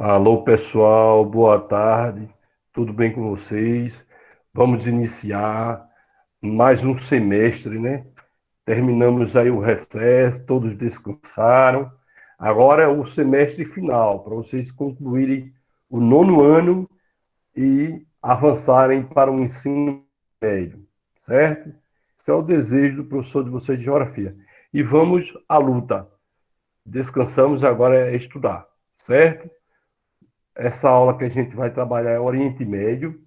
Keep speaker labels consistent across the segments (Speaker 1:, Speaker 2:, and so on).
Speaker 1: Alô, pessoal, boa tarde. Tudo bem com vocês? Vamos iniciar mais um semestre, né? Terminamos aí o recesso, todos descansaram. Agora é o semestre final, para vocês concluírem o nono ano e avançarem para o ensino médio, certo? Esse é o desejo do professor de vocês de geografia. E vamos à luta. Descansamos, agora é estudar, certo? Essa aula que a gente vai trabalhar é Oriente Médio,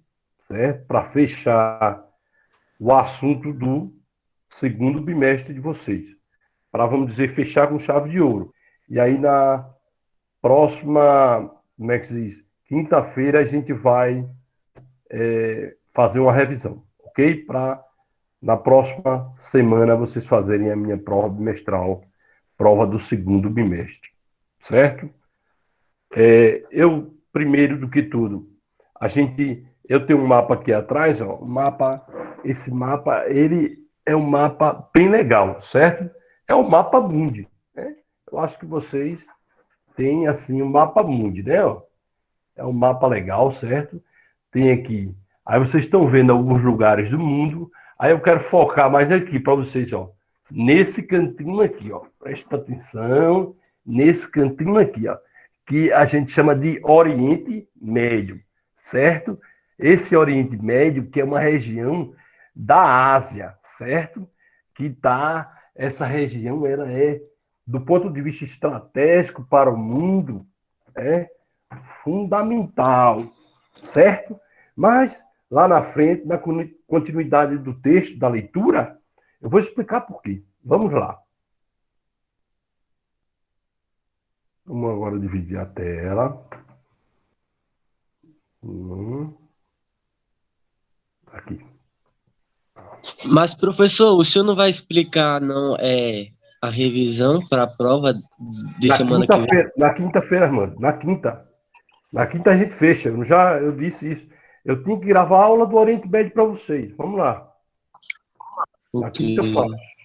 Speaker 1: certo? Para fechar o assunto do segundo bimestre de vocês. Para, vamos dizer, fechar com chave de ouro. E aí, na próxima, como é que se diz? Quinta-feira, a gente vai fazer uma revisão, ok? Para, na próxima semana, vocês fazerem a minha prova bimestral, prova do segundo bimestre, certo? Primeiro do que tudo, eu tenho um mapa aqui atrás, ó, esse mapa, ele é um mapa bem legal, certo? É o mapa mundi, né? Eu acho que vocês têm, assim, um mapa mundi, né? Ó? É um mapa legal, certo? Tem aqui, aí vocês estão vendo alguns lugares do mundo, aí eu quero focar mais aqui para vocês, ó, nesse cantinho aqui, ó, presta atenção, nesse cantinho aqui, ó, que a gente chama de Oriente Médio, certo? Esse Oriente Médio, que é uma região da Ásia, certo? Que tá, essa região, ela é, do ponto de vista estratégico para o mundo, é fundamental, certo? Mas lá na frente, na continuidade do texto, da leitura, eu vou explicar por quê. Vamos lá. Vamos agora dividir a tela. Aqui.
Speaker 2: Mas, professor, o senhor não vai explicar, não, a revisão para a prova de semana que vem?
Speaker 1: Na quinta-feira, mano. Na quinta a gente fecha. Eu disse isso. Eu tinha que gravar a aula do Oriente Médio para vocês. Vamos lá. Na
Speaker 2: Ok.
Speaker 1: quinta eu faço.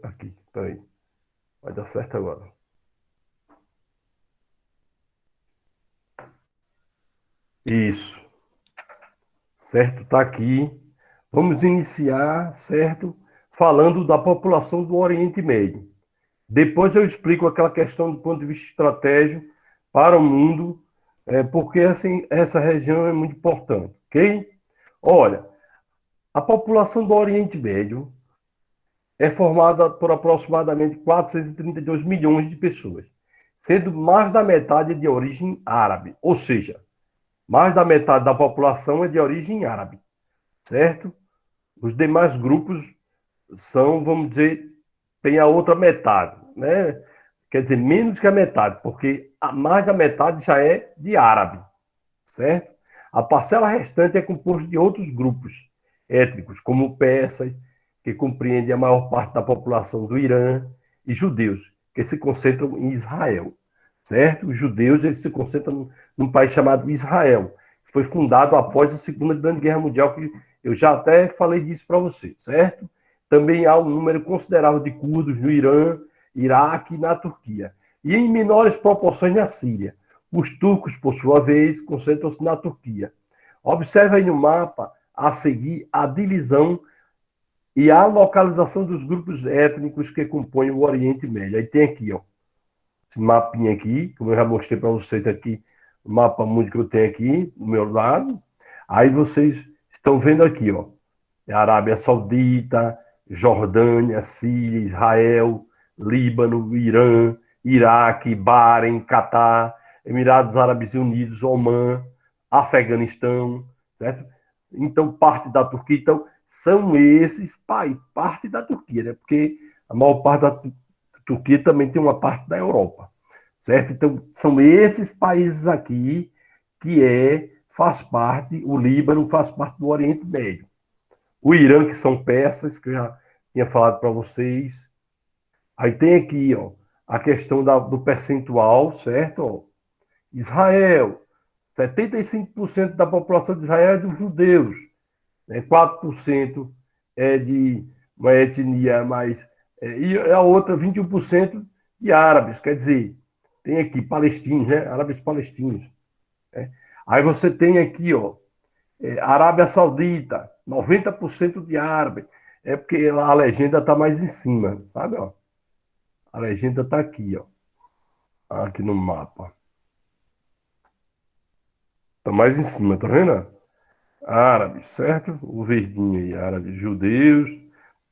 Speaker 1: Aqui, peraí. Vai dar certo agora. Isso. Certo? Está aqui. Vamos iniciar, certo? Falando da população do Oriente Médio. Depois eu explico aquela questão do ponto de vista estratégico para o mundo, porque assim, essa região é muito importante, ok? Olha, a população do Oriente Médio é formada por aproximadamente 432 milhões de pessoas, sendo mais da metade de origem árabe, ou seja, mais da metade da população é de origem árabe, certo? Os demais grupos são, vamos dizer, tem a outra metade, né? Quer dizer, menos que a metade, porque mais da metade já é de árabe, certo? A parcela restante é composta de outros grupos étnicos, como persas, que compreendem a maior parte da população do Irã, e judeus, que se concentram em Israel, certo? Os judeus eles se concentram num país chamado Israel, que foi fundado após a Segunda Grande Guerra Mundial, que eu já até falei disso para você, certo? Também há um número considerável de curdos no Irã, Iraque e na Turquia, e em menores proporções na Síria. Os turcos, por sua vez, concentram-se na Turquia. Observe aí no mapa a seguir a divisão e a localização dos grupos étnicos que compõem o Oriente Médio. Aí tem aqui, ó, esse mapinha aqui, como eu já mostrei para vocês aqui, o mapa mundo que eu tenho aqui do meu lado. Aí vocês estão vendo aqui, ó, Arábia Saudita, Jordânia, Síria, Israel, Líbano, Irã, Iraque, Bahrein, Catar, Emirados Árabes Unidos, Omã, Afeganistão, certo? Então, parte da Turquia. Então, são esses países, parte da Turquia, né? Porque a maior parte da Turquia também tem uma parte da Europa, certo? Então, são esses países aqui que faz parte, o Líbano faz parte do Oriente Médio. O Irã, que são persas, que eu já tinha falado para vocês. Aí tem aqui, ó, a questão do percentual, certo? Ó, Israel, 75% da população de Israel é dos judeus, né? 4% é de uma etnia mais... e a outra, 21% de árabes. Quer dizer, tem aqui palestinos, né? Árabes palestinos. Né? Aí você tem aqui, ó, Arábia Saudita, 90% de árabe. É porque a legenda está mais em cima, sabe? Ó? A legenda está aqui, ó. Aqui no mapa. Está mais em cima, tá vendo? Árabes, certo? O verdinho aí, árabes, judeus,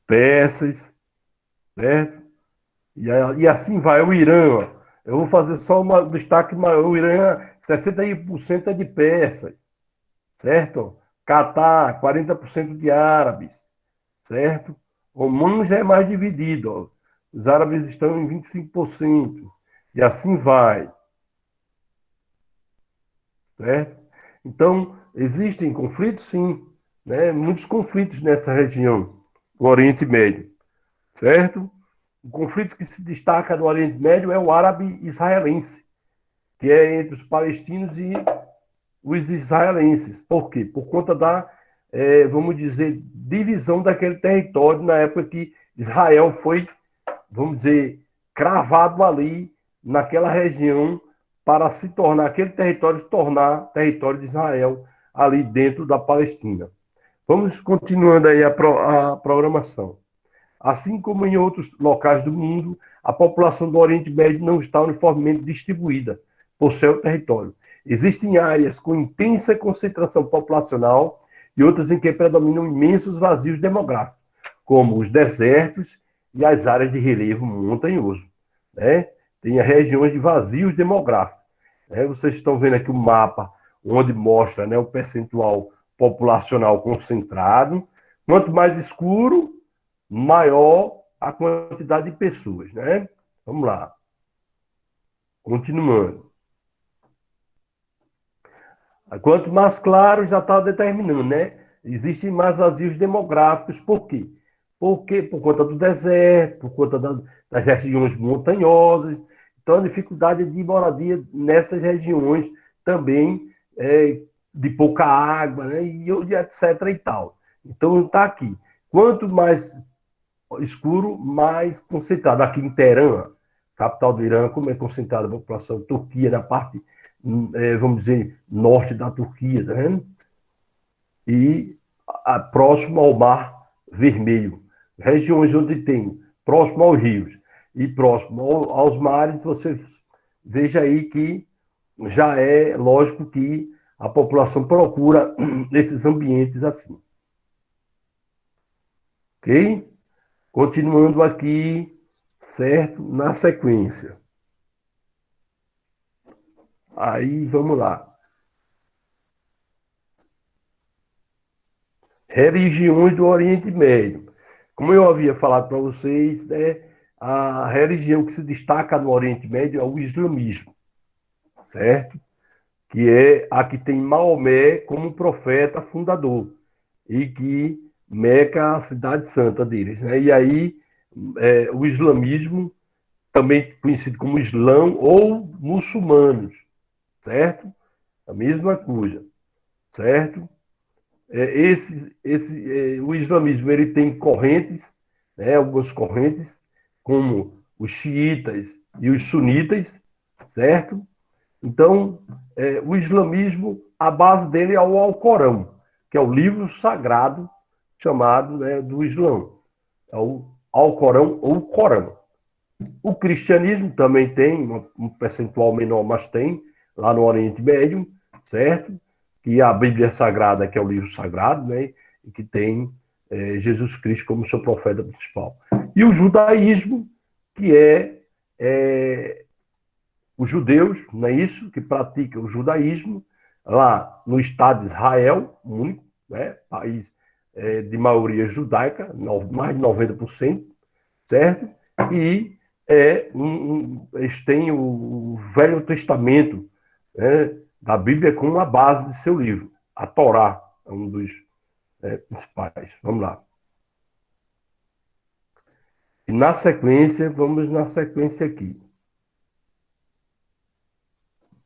Speaker 1: persas, certo? E assim vai o Irã, ó. Eu vou fazer só um destaque maior. O Irã, 61% é de persas, certo? Catar, 40% de árabes, certo? O mundo já é mais dividido, ó. Os árabes estão em 25%. E assim vai, certo? Então, existem conflitos, sim, né? Muitos conflitos nessa região do Oriente Médio, certo? O conflito que se destaca no Oriente Médio é o árabe-israelense, que é entre os palestinos e os israelenses. Por quê? Por conta da, vamos dizer, divisão daquele território na época que Israel foi, vamos dizer, cravado ali naquela região para se tornar, aquele território se tornar território de Israel ali dentro da Palestina. Vamos continuando aí a programação. Assim como em outros locais do mundo, a população do Oriente Médio não está uniformemente distribuída por seu território. Existem áreas com intensa concentração populacional e outras em que predominam imensos vazios demográficos, como os desertos e as áreas de relevo montanhoso. Né? Tem regiões de vazios demográficos. Né? Vocês estão vendo aqui o mapa onde mostra, né, o percentual populacional concentrado. Quanto mais escuro, maior a quantidade de pessoas, né? Vamos lá. Continuando. Quanto mais claro, já está determinando, né? Existem mais vazios demográficos. Por quê? Porque por conta do deserto, por conta das regiões montanhosas. Então, a dificuldade de moradia nessas regiões também de pouca água, né? E etc. e tal. Então, está aqui. Quanto mais escuro, mais concentrado. Aqui em Teherã, capital do Irã, como é concentrada a população, Turquia, na parte, vamos dizer, norte da Turquia, tá vendo? E próximo ao Mar Vermelho. Regiões onde tem, próximo aos rios e próximo aos mares, você veja aí que já é lógico que a população procura esses ambientes assim. Ok? Continuando aqui, certo? Na sequência. Aí, vamos lá. Religiões do Oriente Médio. Como eu havia falado para vocês, né, a religião que se destaca no Oriente Médio é o islamismo, certo? Que é a que tem Maomé como profeta fundador e que Meca é a cidade santa deles, né? E aí, o islamismo, também conhecido como Islão ou muçulmanos, certo? A mesma coisa, certo? O islamismo ele tem correntes, né, algumas correntes, como os xiitas e os sunitas, certo? Então, o islamismo, a base dele é o Alcorão, que é o livro sagrado chamado, né, do Islã. É o Alcorão ou Corão. O cristianismo também tem um percentual menor, mas tem, lá no Oriente Médio, certo? Que a Bíblia Sagrada, que é o livro sagrado, né? E que tem Jesus Cristo como seu profeta principal. E o judaísmo, que é os judeus, não é isso? Que praticam o judaísmo lá no Estado de Israel, único, né? País de maioria judaica, mais de 90%, certo? E eles têm o Velho Testamento, né, da Bíblia como a base de seu livro. A Torá é um dos principais. Vamos lá. E na sequência, vamos na sequência aqui.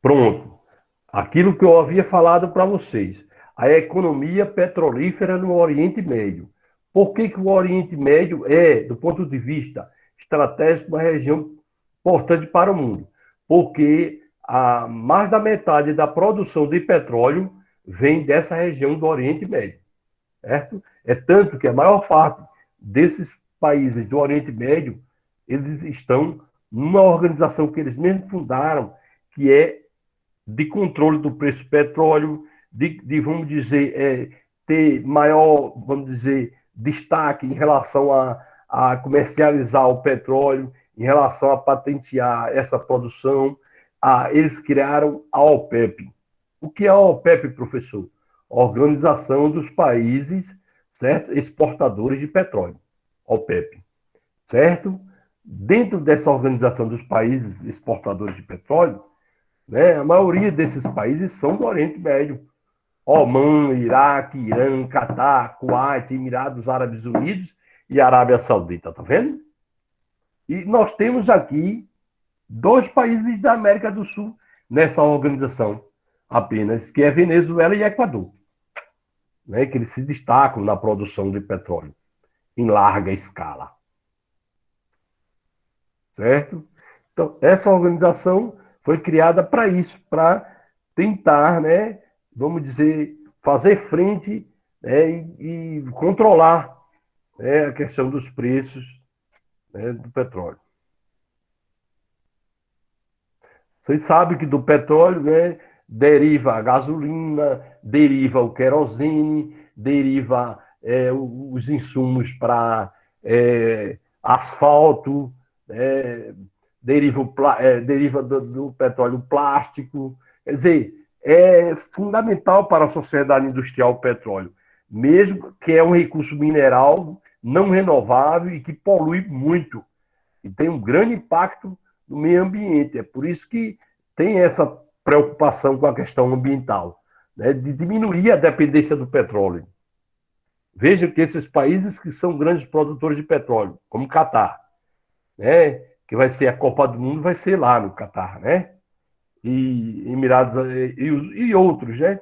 Speaker 1: Pronto. Aquilo que eu havia falado para vocês. A economia petrolífera no Oriente Médio. Por que que o Oriente Médio é, do ponto de vista estratégico, uma região importante para o mundo? Porque mais da metade da produção de petróleo vem dessa região do Oriente Médio, certo? É tanto que a maior parte desses países do Oriente Médio, eles estão numa organização que eles mesmos fundaram, que é de controle do preço do petróleo, vamos dizer, ter maior, vamos dizer, destaque em relação a comercializar o petróleo, em relação a patentear essa produção. Eles criaram a OPEP. O que é a OPEP, professor? Organização dos Países, certo? Exportadores de petróleo. OPEP, certo? Dentro dessa organização dos países exportadores de petróleo, né, a maioria desses países são do Oriente Médio. Omã, Iraque, Irã, Catar, Kuwait, Emirados Árabes Unidos e Arábia Saudita, tá vendo? E nós temos aqui 2 países da América do Sul nessa organização apenas, que é Venezuela e Equador, né, que eles se destacam na produção de petróleo em larga escala. Certo? Então, essa organização foi criada para isso, para tentar, né, vamos dizer, fazer frente, né, e controlar, né, a questão dos preços, né, do petróleo. Vocês sabem que do petróleo, né, deriva a gasolina, deriva o querosene, deriva os insumos para asfalto, deriva do petróleo plástico. Quer dizer, é fundamental para a sociedade industrial o petróleo, mesmo que é um recurso mineral não renovável e que polui muito e tem um grande impacto no meio ambiente. É por isso que tem essa preocupação com a questão ambiental, né, de diminuir a dependência do petróleo. Veja que esses países que são grandes produtores de petróleo, como o Catar, né, que vai ser a Copa do Mundo, vai ser lá no Catar, né? E Emirados e outros, né?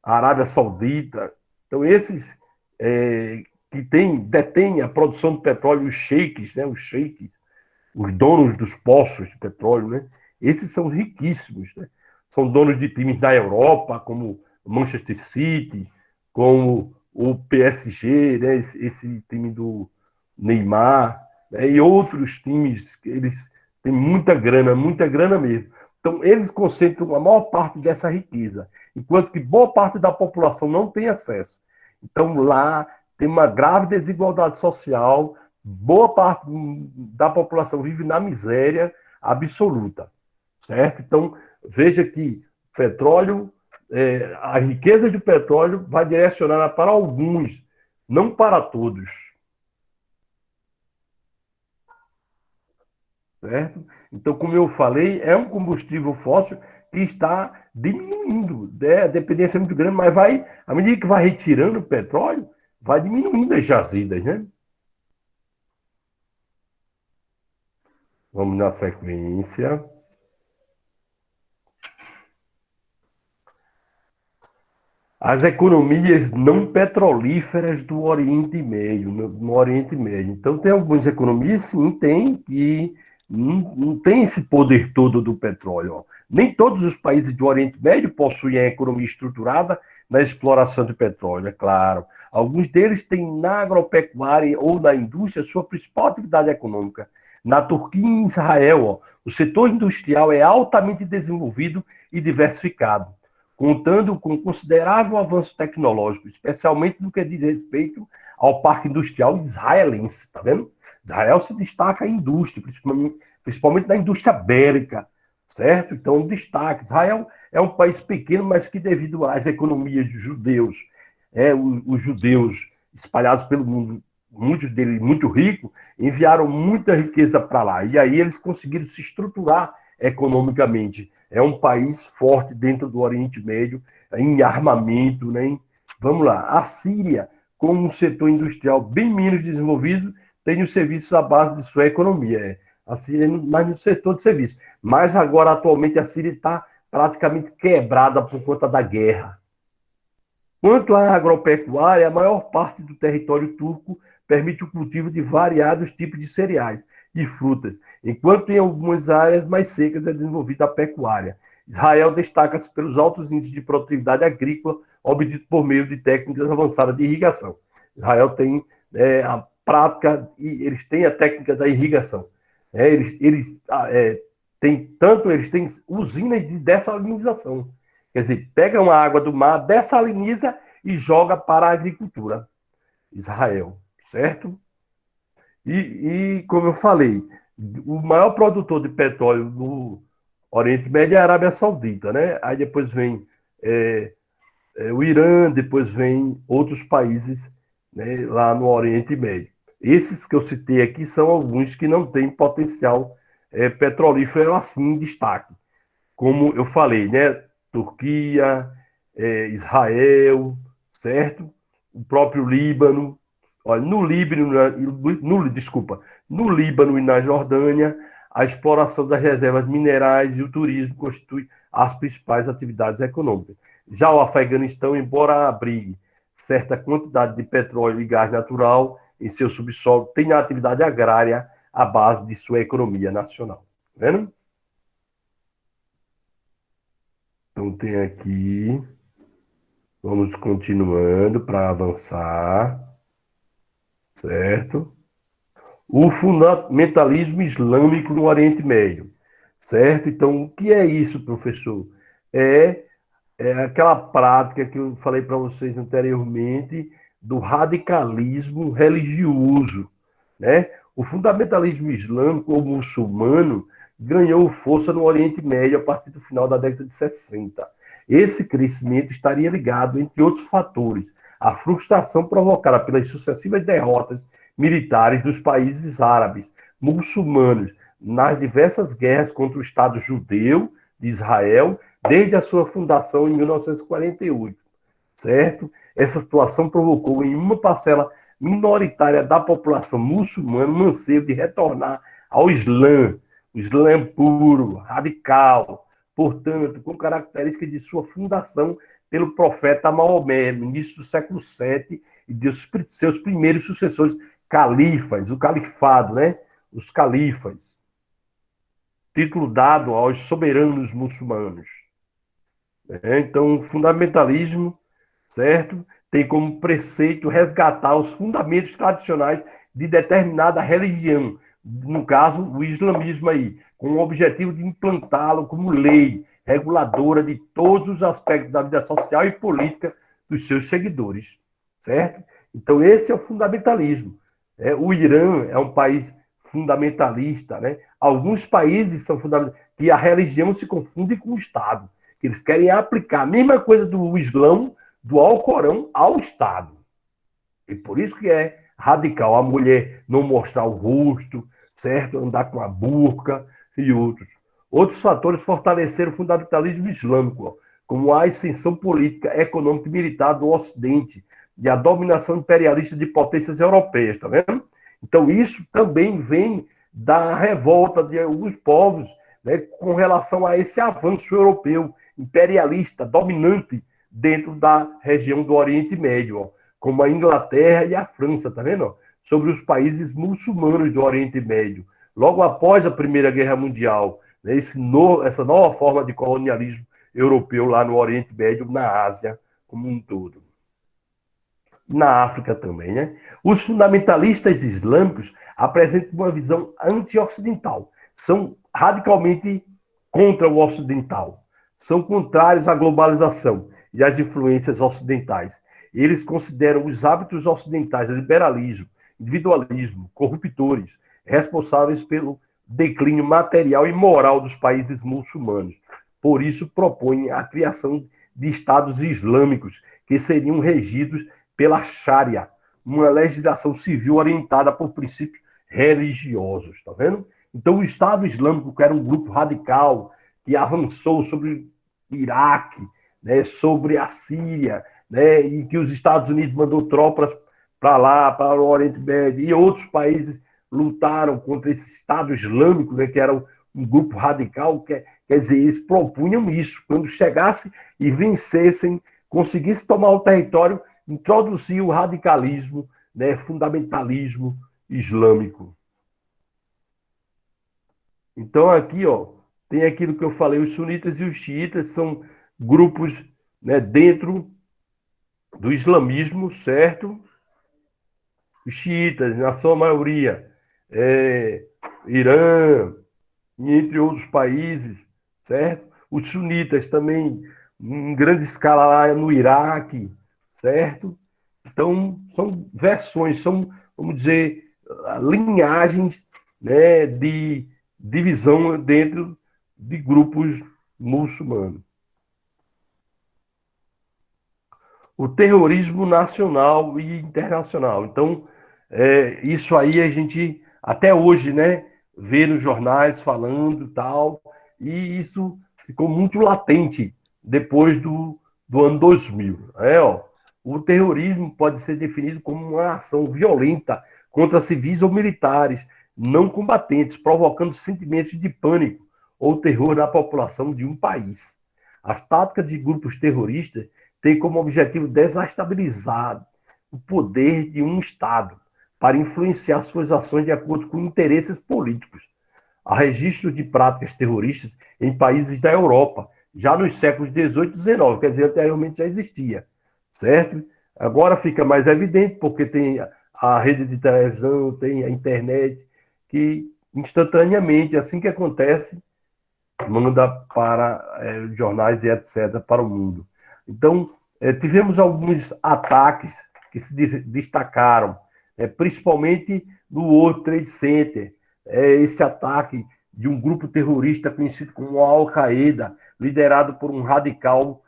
Speaker 1: A Arábia Saudita. Então, esses que detêm a produção de petróleo, os sheiks, né? Os donos dos poços de petróleo, né? Esses são riquíssimos, né? São donos de times da Europa, como o Manchester City, como o PSG, né? Esse time do Neymar, né? E outros times, eles têm muita grana mesmo. Então, eles concentram a maior parte dessa riqueza, enquanto que boa parte da população não tem acesso. Então, lá tem uma grave desigualdade social, boa parte da população vive na miséria absoluta, certo? Então, veja que petróleo, a riqueza de petróleo vai direcionada para alguns, não para todos. Certo? Então, como eu falei, é um combustível fóssil que está diminuindo, né? A dependência é muito grande, mas à medida que vai retirando o petróleo, vai diminuindo as jazidas, né? Vamos na sequência. As economias não petrolíferas do Oriente Médio, no Oriente Médio. Então, tem algumas economias, sim, tem, que não tem esse poder todo do petróleo. Ó. Nem todos os países do Oriente Médio possuem a economia estruturada na exploração de petróleo, é claro. Alguns deles têm na agropecuária ou na indústria sua principal atividade econômica. Na Turquia e em Israel, ó, o setor industrial é altamente desenvolvido e diversificado, contando com considerável avanço tecnológico, especialmente no que diz respeito ao parque industrial israelense, tá vendo? Israel se destaca em indústria, principalmente na indústria bélica, certo? Então, um destaque. Israel é um país pequeno, mas que devido às economias dos judeus, os judeus espalhados pelo mundo, muitos deles muito ricos, enviaram muita riqueza para lá. E aí eles conseguiram se estruturar economicamente. É um país forte dentro do Oriente Médio, em armamento, né? Vamos lá. A Síria, como um setor industrial bem menos desenvolvido, tem os serviços à base de sua economia. A Síria mais no setor de serviços. Mas agora, atualmente, a Síria está praticamente quebrada por conta da guerra. Quanto à agropecuária, a maior parte do território turco permite o cultivo de variados tipos de cereais e frutas, enquanto em algumas áreas mais secas é desenvolvida a pecuária. Israel destaca-se pelos altos índices de produtividade agrícola obtidos por meio de técnicas avançadas de irrigação. Israel tem a prática e eles têm a técnica da irrigação. Eles têm usinas de dessalinização. Quer dizer, pega uma água do mar, dessaliniza e joga para a agricultura. Israel, certo? Como eu falei, o maior produtor de petróleo no Oriente Médio é a Arábia Saudita, né? Aí depois vem o Irã, depois vem outros países, né, lá no Oriente Médio. Esses que eu citei aqui são alguns que não têm potencial petrolífero assim em destaque. Como eu falei, né? Turquia, Israel, certo? O próprio Líbano. Olha, no Líbano, desculpa, no Líbano e na Jordânia, a exploração das reservas minerais e o turismo constituem as principais atividades econômicas. Já o Afeganistão, embora abrigue certa quantidade de petróleo e gás natural em seu subsolo, tem a atividade agrária à base de sua economia nacional. Tá vendo? Então tem aqui, vamos continuando para avançar, certo? O fundamentalismo islâmico no Oriente Médio, certo? Então, o que é isso, professor? É, é aquela prática que eu falei para vocês anteriormente do radicalismo religioso, né? O fundamentalismo islâmico ou muçulmano ganhou força no Oriente Médio a partir do final da década de 60. Esse crescimento estaria ligado, entre outros fatores, à frustração provocada pelas sucessivas derrotas militares dos países árabes muçulmanos nas diversas guerras contra o Estado judeu de Israel, desde a sua fundação em 1948, certo? Essa situação provocou em uma parcela minoritária da população muçulmana um anseio de retornar ao Islã, o Islã puro, radical, portanto, com características de sua fundação pelo profeta Maomé, no início do século VII, e de seus primeiros sucessores califas, o califado, né? Os califas, título dado aos soberanos muçulmanos. Então, o fundamentalismo, certo? Tem como preceito resgatar os fundamentos tradicionais de determinada religião, no caso, o islamismo aí, com o objetivo de implantá-lo como lei reguladora de todos os aspectos da vida social e política dos seus seguidores, certo? Então, esse é o fundamentalismo. O Irã é um país fundamentalista, né? Alguns países são fundamentalistas, que a religião se confunde com o Estado. Eles querem aplicar a mesma coisa do Islã, do Alcorão, ao Estado. E por isso que é radical a mulher não mostrar o rosto, certo? Andar com a burca e outros. Outros fatores fortaleceram o fundamentalismo islâmico, como a ascensão política, econômica e militar do Ocidente e a dominação imperialista de potências europeias, tá vendo? Então isso também vem da revolta de alguns povos, né, com relação a esse avanço europeu, imperialista, dominante dentro da região do Oriente Médio, ó, como a Inglaterra e a França, tá vendo? Ó, sobre os países muçulmanos do Oriente Médio. Logo após a Primeira Guerra Mundial, né, essa nova forma de colonialismo europeu lá no Oriente Médio, na Ásia como um todo. Na África também, né? Os fundamentalistas islâmicos apresentam uma visão anti-ocidental, são radicalmente contra o ocidental, são contrários à globalização e às influências ocidentais. Eles consideram os hábitos ocidentais, liberalismo, individualismo, corruptores, responsáveis pelo declínio material e moral dos países muçulmanos. Por isso, propõem a criação de estados islâmicos que seriam regidos pela Sharia, uma legislação civil orientada por princípios religiosos, tá vendo? Então, o Estado Islâmico, que era um grupo radical, que avançou sobre o Iraque, né, sobre a Síria, né, e que os Estados Unidos mandou tropas para lá, para o Oriente Médio, e outros países lutaram contra esse Estado Islâmico, né, que era um grupo radical, quer dizer, eles propunham isso, quando chegasse e vencessem conseguisse tomar o território, introduzir o radicalismo, né, fundamentalismo islâmico. Então, aqui, ó, tem aquilo que eu falei, os sunitas e os xiitas são grupos, né, dentro do islamismo, certo? Os xiitas, na sua maioria, Irã, e entre outros países, certo? Os sunitas também, em grande escala lá no Iraque, certo? Então, são versões, são, vamos dizer, linhagens, né, de divisão dentro de grupos muçulmanos. O terrorismo nacional e internacional. Então, isso aí a gente, até hoje, né, vê nos jornais falando e tal, e isso ficou muito latente depois do ano 2000. Ó, o terrorismo pode ser definido como uma ação violenta contra civis ou militares não combatentes, provocando sentimentos de pânico ou terror na população de um país. As táticas de grupos terroristas têm como objetivo desestabilizar o poder de um Estado para influenciar suas ações de acordo com interesses políticos. Há registros de práticas terroristas em países da Europa, já nos séculos XVIII e XIX, quer dizer, anteriormente já existia, certo? Agora fica mais evidente porque tem a rede de televisão, tem a internet, que instantaneamente, assim que acontece, manda para jornais e etc. para o mundo. Então, tivemos alguns ataques que se destacaram, principalmente no World Trade Center, esse ataque de um grupo terrorista conhecido como Al-Qaeda, liderado por um radical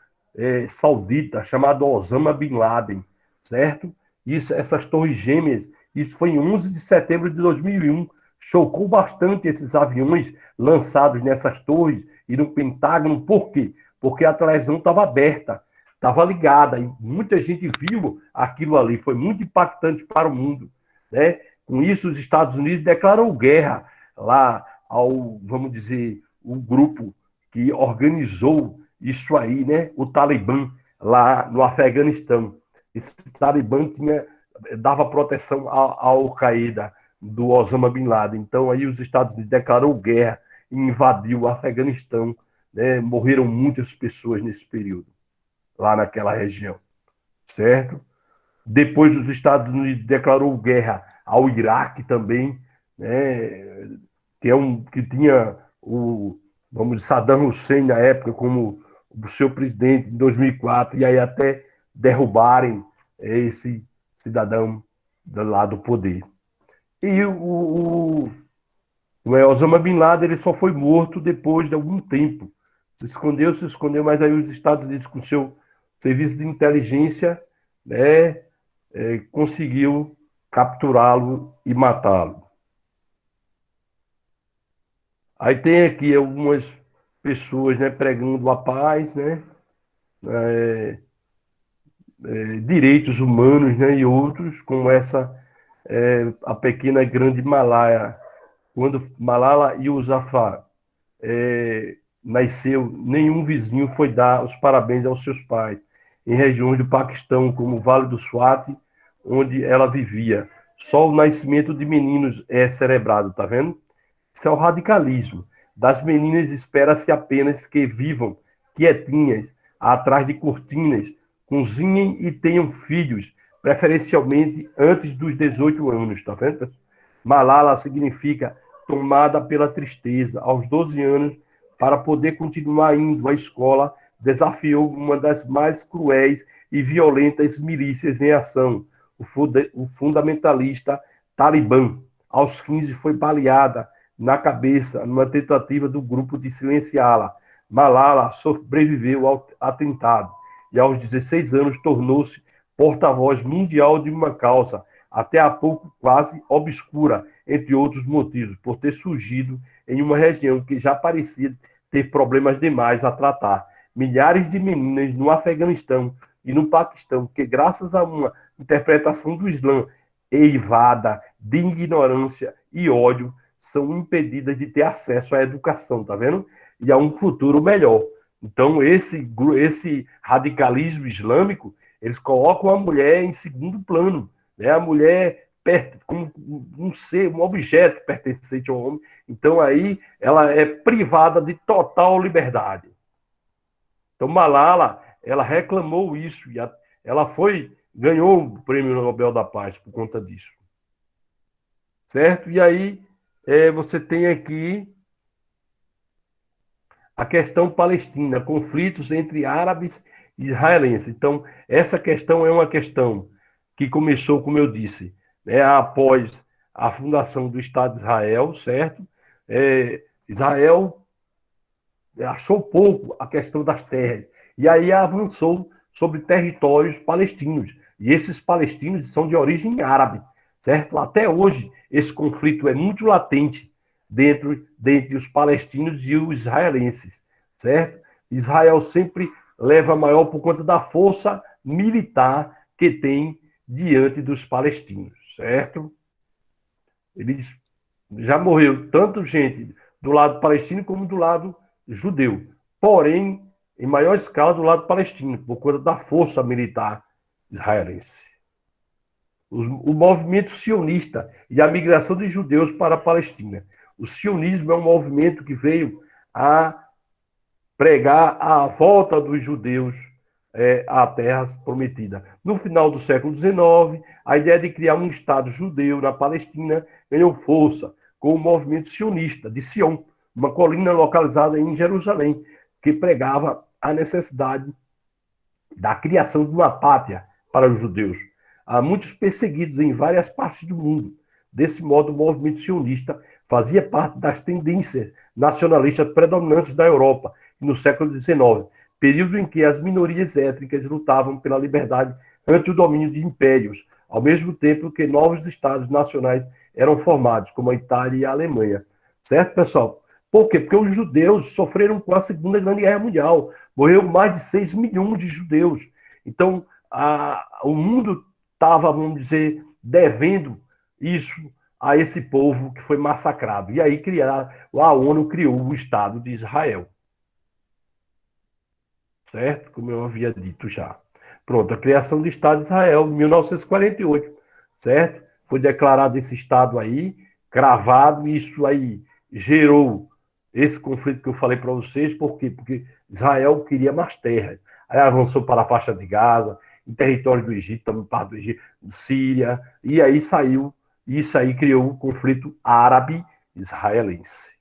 Speaker 1: saudita chamado Osama Bin Laden, certo? Essas torres gêmeas, isso foi em 11 de setembro de 2001, chocou bastante esses aviões lançados nessas torres e no Pentágono. Por quê? Porque a televisão estava aberta, estava ligada, e muita gente viu aquilo ali, foi muito impactante para o mundo, né? Com isso, os Estados Unidos declarou guerra lá ao, vamos dizer, o grupo que organizou isso aí, né? O Talibã, lá no Afeganistão. Esse Talibã dava proteção à Al-Qaeda, do Osama Bin Laden. Então, aí os Estados Unidos declarou guerra e invadiu o Afeganistão, né? Morreram muitas pessoas nesse período, lá naquela região, certo? Depois, os Estados Unidos declarou guerra ao Iraque também, né? Que tinha vamos dizer, Saddam Hussein na época como o seu presidente em 2004, e aí até derrubarem esse cidadão lá do poder. E o Osama Bin Laden ele só foi morto depois de algum tempo. Se escondeu, mas aí os Estados Unidos, com seu serviço de inteligência, né, conseguiu capturá-lo e matá-lo. Aí tem aqui algumas pessoas, né, pregando a paz, né, direitos humanos, né, e outros, como a pequena e grande Malala. Quando Malala Yousafzai nasceu, nenhum vizinho foi dar os parabéns aos seus pais. Em regiões do Paquistão, como o Vale do Swat, onde ela vivia, só o nascimento de meninos é celebrado, tá vendo? Isso é o radicalismo. Das meninas espera-se apenas que vivam quietinhas, atrás de cortinas, cozinhem e tenham filhos, preferencialmente antes dos 18 anos, tá vendo? Malala significa tomada pela tristeza. Aos 12 anos, para poder continuar indo à escola, desafiou uma das mais cruéis e violentas milícias em ação, o fundamentalista Talibã. Aos 15, foi baleada na cabeça numa tentativa do grupo de silenciá-la. Malala sobreviveu ao atentado e, aos 16 anos, tornou-se porta-voz mundial de uma causa, até há pouco quase obscura, entre outros motivos, por ter surgido em uma região que já parecia ter problemas demais a tratar. Milhares de meninas no Afeganistão e no Paquistão, que graças a uma interpretação do Islã eivada de ignorância e ódio, são impedidas de ter acesso à educação, tá vendo? E a um futuro melhor. Então, esse radicalismo islâmico, eles colocam a mulher em segundo plano, né? A mulher como um ser, um objeto pertencente ao homem. Então, aí, ela é privada de total liberdade. Então, Malala, ela reclamou isso, e ela ganhou o Prêmio Nobel da Paz por conta disso. Certo? E aí, você tem aqui a questão palestina, conflitos entre árabes e israelenses. Então, essa questão é uma questão que começou, como eu disse, né, após a fundação do Estado de Israel, certo? Israel achou pouco a questão das terras, e aí avançou sobre territórios palestinos. E esses palestinos são de origem árabe, certo? Até hoje, esse conflito é muito latente dentre os palestinos e os israelenses, certo? Israel sempre leva maior por conta da força militar que tem diante dos palestinos, certo? Eles já morreu tanto gente do lado palestino como do lado judeu. Porém, em maior escala do lado palestino, por conta da força militar israelense. O movimento sionista e a migração de judeus para a Palestina. O sionismo é um movimento que veio a pregar a volta dos judeus à terra prometida. No final do século XIX, a ideia de criar um Estado judeu na Palestina ganhou força com o movimento sionista de Sião, uma colina localizada em Jerusalém, que pregava a necessidade da criação de uma pátria para os judeus. Há muitos perseguidos em várias partes do mundo. Desse modo, o movimento sionista fazia parte das tendências nacionalistas predominantes da Europa no século XIX, período em que as minorias étnicas lutavam pela liberdade ante o domínio de impérios, ao mesmo tempo que novos estados nacionais eram formados, como a Itália e a Alemanha. Certo, pessoal? Por quê? Porque os judeus sofreram com a Segunda Grande Guerra Mundial. Morreu mais de 6 milhões de judeus. Então, o mundo estava, vamos dizer, devendo isso a esse povo que foi massacrado. E aí a ONU criou o Estado de Israel. Certo? Como eu havia dito já. Pronto, a criação do Estado de Israel em 1948, certo? Foi declarado esse Estado aí, cravado, e isso aí gerou esse conflito que eu falei para vocês, por quê? Porque Israel queria mais terras. Aí avançou para a faixa de Gaza, em território do Egito, também parte do Egito, Síria, e aí saiu, isso aí criou o conflito árabe-israelense.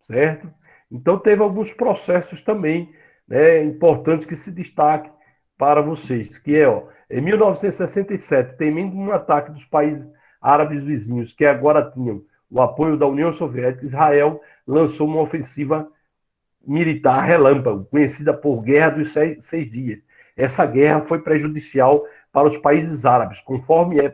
Speaker 1: Certo? Então, teve alguns processos também, né, importantes que se destaquem para vocês, que é, em 1967, temendo um ataque dos países árabes vizinhos, que agora tinham o apoio da União Soviética, Israel lançou uma ofensiva militar relâmpago, conhecida por Guerra dos Seis Dias. Essa guerra foi prejudicial para os países árabes. Conforme é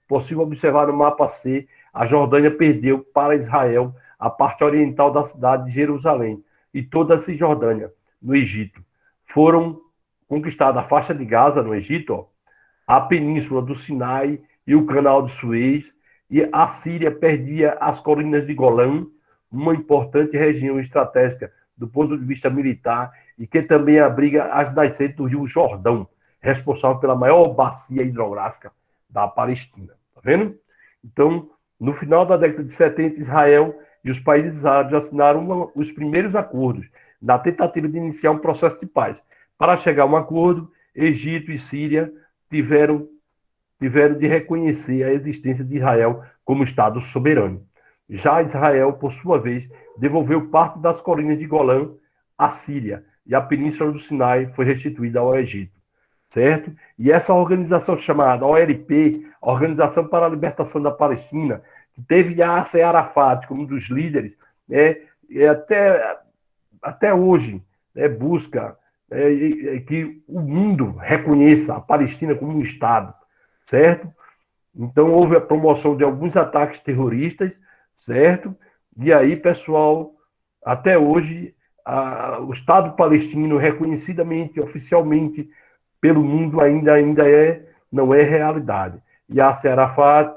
Speaker 1: possível observar no mapa C, a Jordânia perdeu para Israel a parte oriental da cidade de Jerusalém e toda a Cisjordânia, no Egito. Foram conquistadas a faixa de Gaza, no Egito, a península do Sinai e o canal de Suez, e a Síria perdia as colinas de Golã, uma importante região estratégica do ponto de vista militar, e que também abriga as nascentes do Rio Jordão, responsável pela maior bacia hidrográfica da Palestina. Tá vendo? Então, no final da década de 70, Israel e os países árabes assinaram os primeiros acordos, na tentativa de iniciar um processo de paz. Para chegar a um acordo, Egito e Síria tiveram de reconhecer a existência de Israel como Estado soberano. Já Israel, por sua vez, devolveu parte das colinas de Golã à Síria, e a península do Sinai foi restituída ao Egito. Certo? E essa organização chamada OLP, Organização para a Libertação da Palestina, que teve Yasser Arafat como um dos líderes, até hoje busca que o mundo reconheça a Palestina como um Estado, certo? Então, houve a promoção de alguns ataques terroristas, certo? E aí, pessoal, até hoje, o Estado palestino, reconhecidamente, oficialmente, pelo mundo, ainda não é realidade. Yasser Arafat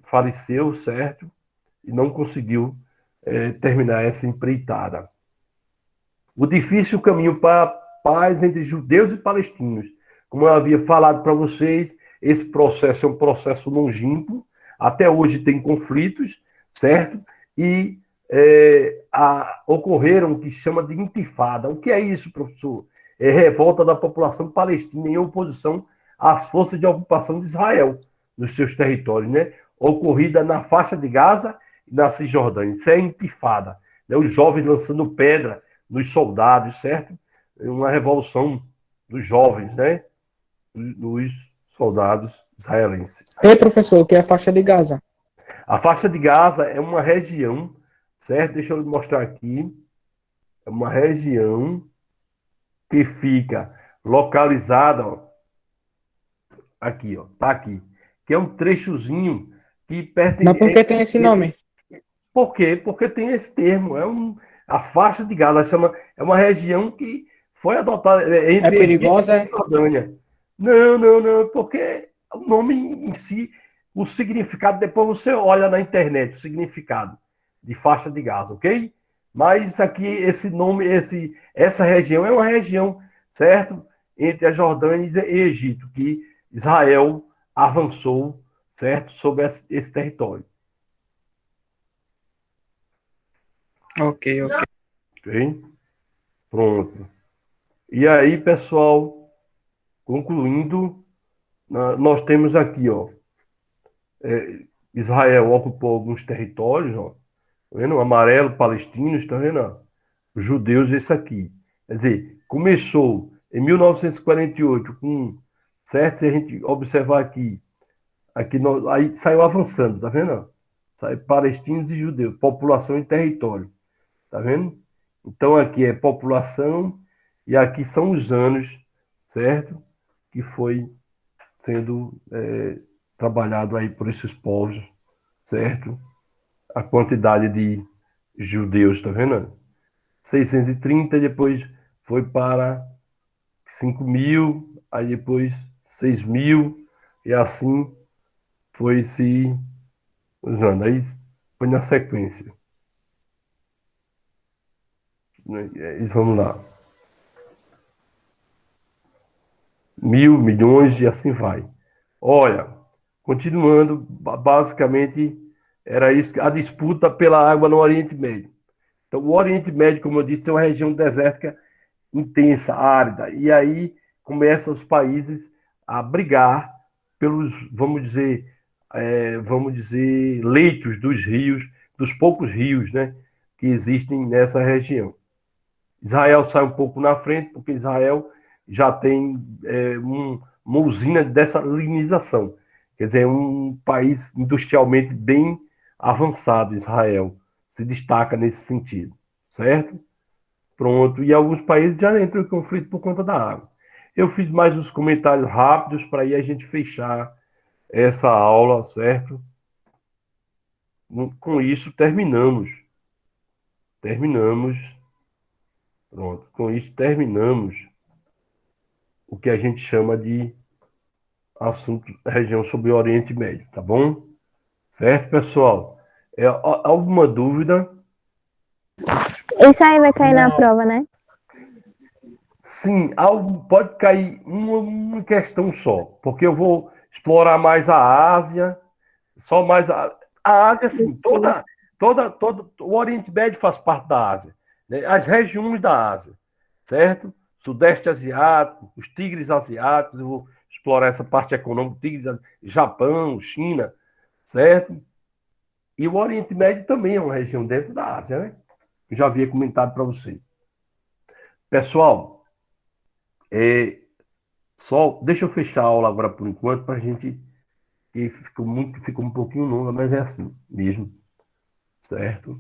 Speaker 1: faleceu, certo? E não conseguiu terminar essa empreitada. o difícil caminho para a paz entre judeus e palestinos. Como eu havia falado para vocês, esse processo é um processo longínquo, até hoje tem conflitos, certo? E ocorreram o que chama de intifada. O que é isso, professor? É revolta da população palestina em oposição às forças de ocupação de Israel nos seus territórios, né? Ocorrida na faixa de Gaza e na Cisjordânia. Isso é intifada. Né? Os jovens lançando pedra nos soldados, certo? Uma revolução dos jovens, né? Dos soldados israelenses.
Speaker 3: Ei, professor, o que é a faixa de Gaza?
Speaker 1: A faixa de Gaza é uma região, certo? Deixa eu mostrar aqui. É uma região que fica localizada, ó, aqui, ó, tá aqui, que é um trechozinho que pertence.
Speaker 3: Mas por que tem esse nome?
Speaker 1: Por quê? Porque tem esse termo, a faixa de Gaza, é uma região que foi adotada entre
Speaker 3: perigosa?
Speaker 1: Egito e Jordânia. Não, porque o nome em si, o significado, depois você olha na internet, o significado de faixa de Gaza, ok? Mas aqui, esse nome, essa região é uma região, certo? Entre a Jordânia e Egito, que Israel avançou, certo? Sobre esse território.
Speaker 3: Ok.
Speaker 1: Ok? Pronto. E aí, pessoal, concluindo, nós temos aqui, ó, Israel ocupou alguns territórios, ó, tá vendo? O amarelo, palestinos, tá vendo? Os judeus, esse aqui. Quer dizer, começou em 1948 com, certo? Se a gente observar aqui, aí saiu avançando, tá vendo? Sai palestinos e judeus, população e território, tá vendo? Então aqui é população e aqui são os anos, certo? Que foi sendo trabalhado aí por esses povos, certo? A quantidade de judeus, tá vendo? 630, depois foi para 5.000, aí depois 6.000, e assim foi se usando. Aí foi na sequência. E vamos lá. 1.000, milhões e assim vai. Olha, continuando, basicamente era isso, a disputa pela água no Oriente Médio. Então, o Oriente Médio, como eu disse, tem uma região desértica intensa, árida, e aí começam os países a brigar pelos, vamos dizer, leitos dos rios, dos poucos rios, né, que existem nessa região. Israel sai um pouco na frente, porque Israel já tem uma usina de dessalinização. Quer dizer, é um país industrialmente bem avançado, Israel. Se destaca nesse sentido, certo? Pronto. E alguns países já entram em conflito por conta da água. Eu fiz mais uns comentários rápidos para aí a gente fechar essa aula, certo? Com isso, terminamos. Pronto. Com isso, terminamos o que a gente chama de assunto região sobre o Oriente Médio, tá bom? Certo, pessoal? Alguma dúvida?
Speaker 4: Isso aí vai cair na prova, né?
Speaker 1: Sim, pode cair uma questão só, porque eu vou explorar mais a Ásia, só mais a Ásia, assim, o Oriente Médio faz parte da Ásia, né? As regiões da Ásia, certo? Sudeste Asiático, os tigres asiáticos, eu vou explorar essa parte econômica, tigres, Japão, China, certo? E o Oriente Médio também é uma região dentro da Ásia, né? Eu já havia comentado para você. Pessoal, só deixa eu fechar a aula agora por enquanto, para a gente, que ficou um pouquinho longa, mas é assim mesmo, certo?